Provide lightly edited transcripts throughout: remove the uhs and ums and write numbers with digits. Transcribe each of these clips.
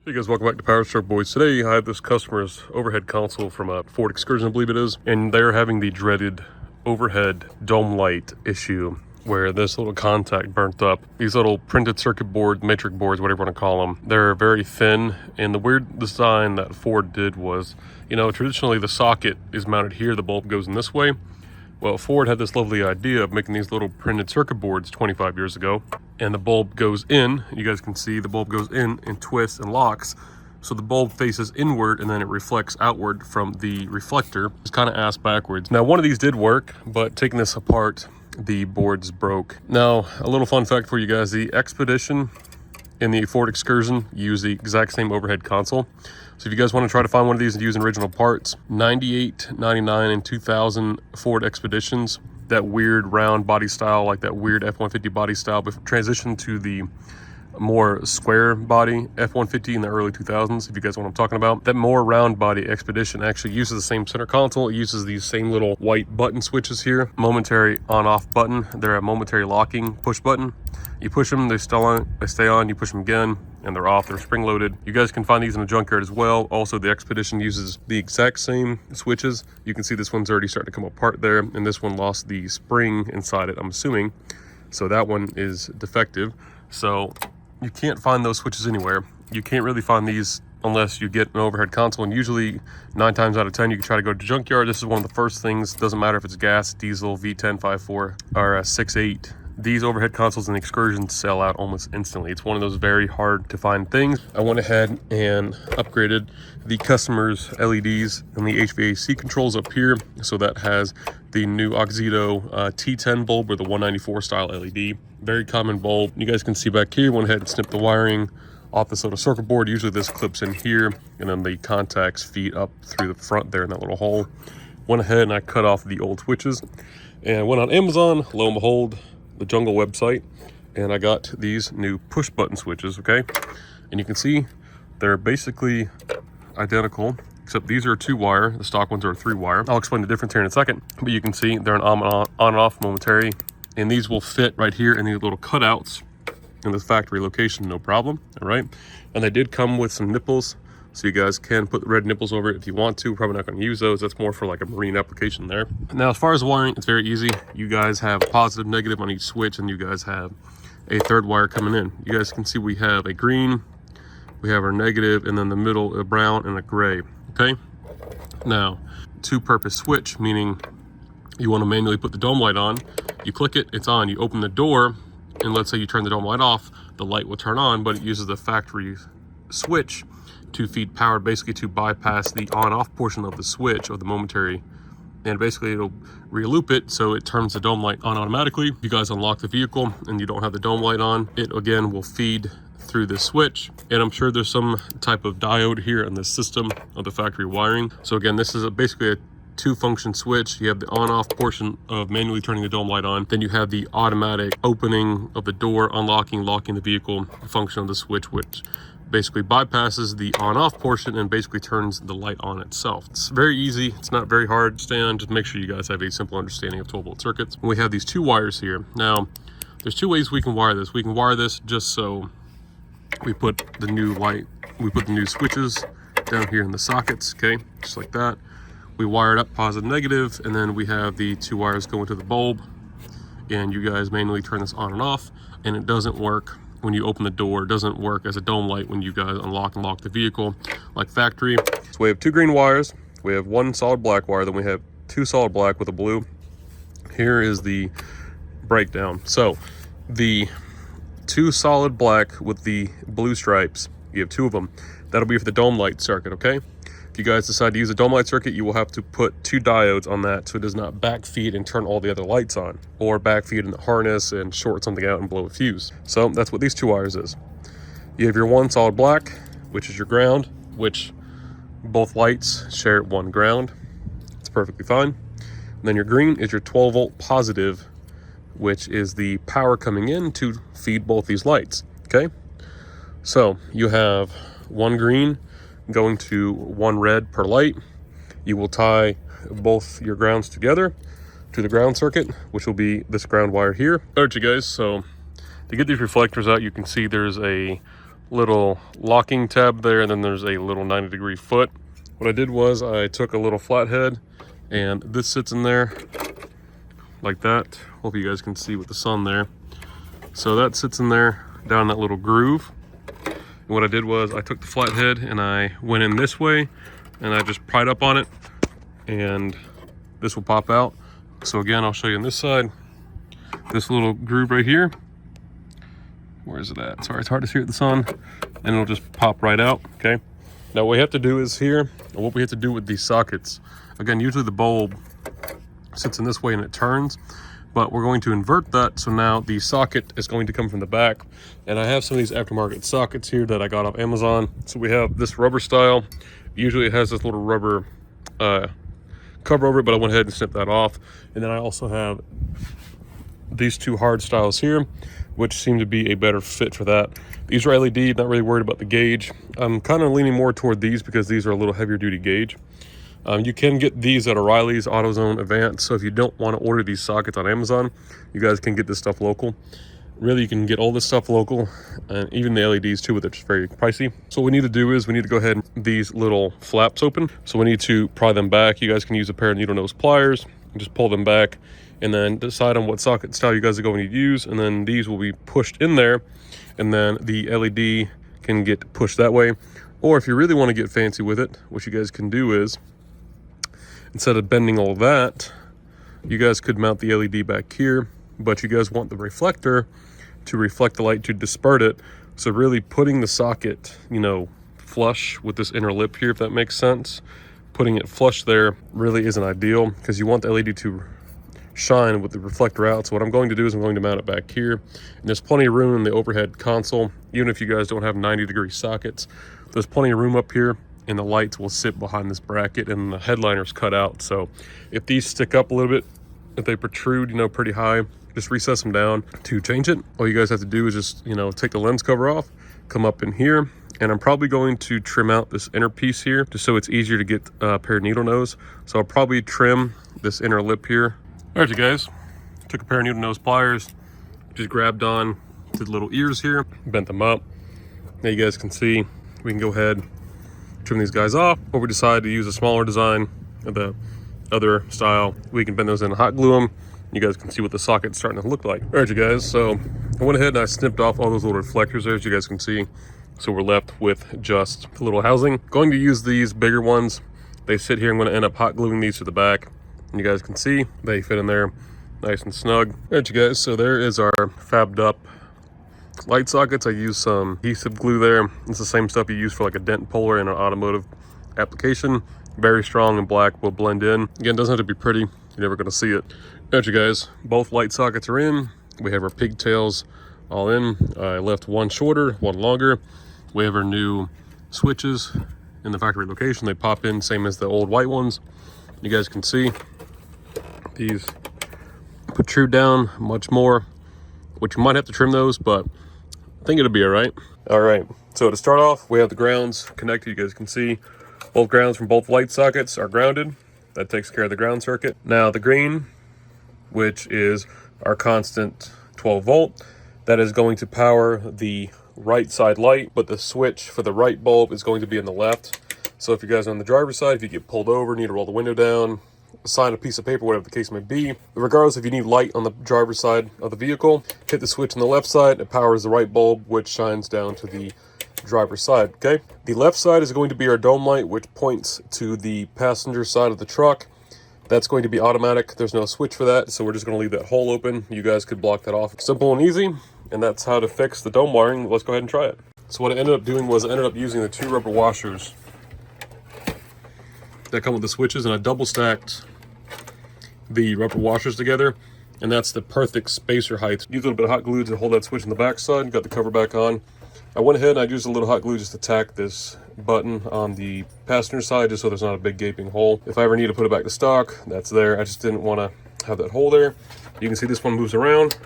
Hey guys, welcome back to Powerstroke Boys. Today I have this customer's overhead console from a Ford Excursion, I believe it is, and they're having the dreaded overhead dome light issue where this little contact burnt up. These little printed circuit board, matrix boards, whatever you want to call them, they're very thin, and the weird design that Ford did was, traditionally the socket is mounted here, the bulb goes in this way. Well, Ford had this lovely idea of making these little printed circuit boards 25 years ago, and the bulb goes in. You guys can see the bulb goes in and twists and locks, so the bulb faces inward and then it reflects outward from the reflector. It's kind of ass backwards. Now, one of these did work, but taking this apart, the boards broke. Now, a little fun fact for you guys: the Expedition and the Ford Excursion use the exact same overhead console. So if you guys want to try to find one of these and use original parts, 98, 99, and 2000 Ford Expeditions, that weird round body style, like that weird F-150 body style, but transitioned to the more square body F-150 in the early 2000s, if you guys know what I'm talking about. That more round body Expedition actually uses the same center console. It uses these same little white button switches here. Momentary on-off button. They're a momentary locking push button. You push them, they stay on, you push them again, and they're off. They're spring-loaded. You guys can find these in a junkyard as well. Also, the Expedition uses the exact same switches. You can see this one's already starting to come apart there, and this one lost the spring inside it, I'm assuming. So that one is defective. So you can't find those switches anywhere. You can't really find these unless you get an overhead console, and usually 9 times out of 10 you can try to go to junkyard. This is one of the first things. Doesn't matter if it's gas, diesel, V10, 5.4, or 6.8. These overhead consoles and Excursions sell out almost instantly. It's one of those very hard to find things. I went ahead and upgraded the customer's LEDs and the HVAC controls up here. So that has the new Oxydo T10 bulb or the 194 style LED. Very common bulb. You guys can see back here, went ahead and snipped the wiring off this little circuit board. Usually this clips in here, and then the contacts feed up through the front there in that little hole. Went ahead and I cut off the old switches and went on Amazon, lo and behold, the Jungle website, and I got these new push button switches, okay? And you can see they're basically identical, except these are a 2-wire, the stock ones are a 3-wire. I'll explain the difference here in a second, but you can see they're an on and off momentary, and these will fit right here in these little cutouts in this factory location, no problem, all right? And they did come with some nipples, so you guys can put the red nipples over it if you want to. Probably not going to use those. That's more for like a marine application there. Now, as far as wiring, it's very easy. You guys have positive, negative on each switch, and you guys have a 3rd wire coming in. You guys can see we have a green, we have our negative, and then the middle, a brown and a gray, okay? Now, 2-purpose switch, meaning you want to manually put the dome light on. You click it, it's on. You open the door, and let's say you turn the dome light off, the light will turn on, but it uses the factory switch to feed power, basically to bypass the on-off portion of the switch of the momentary, and basically it'll re-loop it so it turns the dome light on automatically. If you guys unlock the vehicle and you don't have the dome light on, it again will feed through this switch, and I'm sure there's some type of diode here in the system of the factory wiring. So again, this is basically a 2-function switch. You have the on-off portion of manually turning the dome light on, then you have the automatic opening of the door, unlocking, locking the vehicle function of the switch, which basically bypasses the on-off portion and basically turns the light on itself. It's very easy. It's not very hard to understand. Just make sure you guys have a simple understanding of 12-volt circuits. We have these 2 wires here. Now, there's 2 ways we can wire this. We can wire this just so we put the new light, we put the new switches down here in the sockets, okay? Just like that. We wire it up positive, negative, and then we have the 2 wires going to the bulb, and you guys manually turn this on and off, and it doesn't work when you open the door. It doesn't work as a dome light when you guys unlock and lock the vehicle like factory. So we have 2 green wires, we have 1 solid black wire, then we have 2 solid black with a blue. Here is the breakdown. So the 2 solid black with the blue stripes, you have 2 of them. That'll be for the dome light circuit, okay? If you guys decide to use a dome light circuit, you will have to put 2 diodes on that so it does not backfeed and turn all the other lights on, or backfeed in the harness and short something out and blow a fuse. So that's what these 2 wires is. You have your 1 solid black, which is your ground, which both lights share 1 ground. It's perfectly fine. And then your green is your 12-volt positive, which is the power coming in to feed both these lights, okay? So you have 1 green going to 1 red per light. You will tie both your grounds together to the ground circuit, which will be this ground wire here. All right, you guys, so to get these reflectors out, you can see there's a little locking tab there, and then there's a little 90-degree foot. What I did was I took a little flathead, and this sits in there like that. Hope you guys can see with the sun there. So that sits in there down that little groove. And what I did was I took the flathead and I went in this way, and I just pried up on it, and this will pop out. So again, I'll show you on this side, this little groove right here. Where is it at? Sorry, it's hard to see with the sun. And it'll just pop right out, okay? Now what we have to do is here, and what we have to do with these sockets, again, usually the bulb sits in this way and it turns, but we're going to invert that. So now the socket is going to come from the back. And I have some of these aftermarket sockets here that I got off Amazon. So we have this rubber style. Usually it has this little rubber cover over it, but I went ahead and snipped that off. And then I also have these two hard styles here, which seem to be a better fit for that. These are LED, not really worried about the gauge. I'm kind of leaning more toward these because these are a little heavier duty gauge. You can get these at O'Reilly's, AutoZone, Advance. So if you don't want to order these sockets on Amazon, you guys can get this stuff local. Really, you can get all this stuff local, and even the LEDs too, but they're just very pricey. So what we need to do is we need to go ahead and these little flaps open. So we need to pry them back. You guys can use a pair of needle nose pliers and just pull them back, and then decide on what socket style you guys are going to use. And then these will be pushed in there, and then the LED can get pushed that way. Or if you really want to get fancy with it, what you guys can do is, instead of bending all that, you guys could mount the LED back here, but you guys want the reflector to reflect the light to disperse it. So really putting the socket, you know, flush with this inner lip here, if that makes sense. Putting it flush there really isn't ideal because you want the LED to shine with the reflector out. So what I'm going to do is I'm going to mount it back here. And there's plenty of room in the overhead console. Even if you guys don't have 90-degree sockets, there's plenty of room up here, and the lights will sit behind this bracket, and the headliner's cut out. So if these stick up a little bit, if they protrude, you know, pretty high, just recess them down to change it. All you guys have to do is just, you know, take the lens cover off, come up in here, and I'm probably going to trim out this inner piece here just so it's easier to get a pair of needle nose. So I'll probably trim this inner lip here. All right, you guys, took a pair of needle nose pliers, just grabbed on to the little ears here, bent them up. Now you guys can see, we can go ahead, trim these guys off, or we decide to use a smaller design of the other style. We can bend those in and hot glue them. You guys can see what the socket's starting to look like. All right, you guys, so I went ahead and I snipped off all those little reflectors there, as you guys can see. So we're left with just the little housing. Going to use these bigger ones. They sit here. I'm going to end up hot gluing these to the back. And you guys can see they fit in there nice and snug. All right, you guys, so there is our fabbed up light sockets. I use some adhesive glue there. It's the same stuff you use for like a dent puller in an automotive application. Very strong and black, will blend in. Again, doesn't have to be pretty. You're never going to see it. All right, you guys, both light sockets are in. We have our pigtails all in. I left one shorter, one longer. We have our new switches in the factory location. They pop in, same as the old white ones. You guys can see these protrude down much more, which you might have to trim those, but I think it'll be all right. All right, so to start off, we have the grounds connected. You guys can see both grounds from both light sockets are grounded. That takes care of the ground circuit. Now the green, which is our constant 12 volt, that is going to power the right side light, but the switch for the right bulb is going to be on the left. So if you guys are on the driver's side, if you get pulled over, need to roll the window down, sign a piece of paper, whatever the case may be, regardless if you need light on the driver's side of the vehicle, hit the switch on the left side, it powers the right bulb, which shines down to the driver's side, okay? The left side is going to be our dome light, which points to the passenger side of the truck. That's going to be automatic. There's no switch for that, so we're just going to leave that hole open. You guys could block that off. Simple and easy, and that's how to fix the dome wiring. Let's go ahead and try it. So what I ended up doing was I ended up using the 2 rubber washers that come with the switches, and I double stacked the rubber washers together, and that's the perfect spacer height. Use a little bit of hot glue to hold that switch on the back side. Got the cover back on. I went ahead and I used a little hot glue just to tack this button on the passenger side, just so there's not a big gaping hole. If I ever need to put it back to stock, that's there. I just didn't want to have that hole there. You can see this one moves around.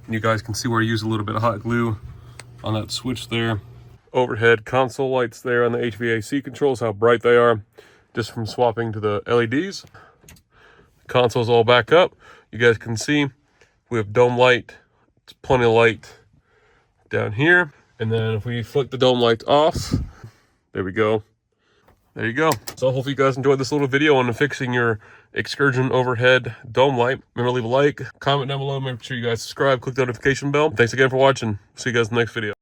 And you guys can see where I use a little bit of hot glue on that switch there. Overhead console lights there on the HVAC controls, how bright they are, just from swapping to the LEDs. Console's all back up. You guys can see we have dome light. It's plenty of light down here. And then if we flick the dome light off, there we go. There you go. So hopefully you guys enjoyed this little video on fixing your Excursion overhead dome light. Remember to leave a like, comment down below, make sure you guys subscribe, click the notification bell. Thanks again for watching. See you guys in the next video.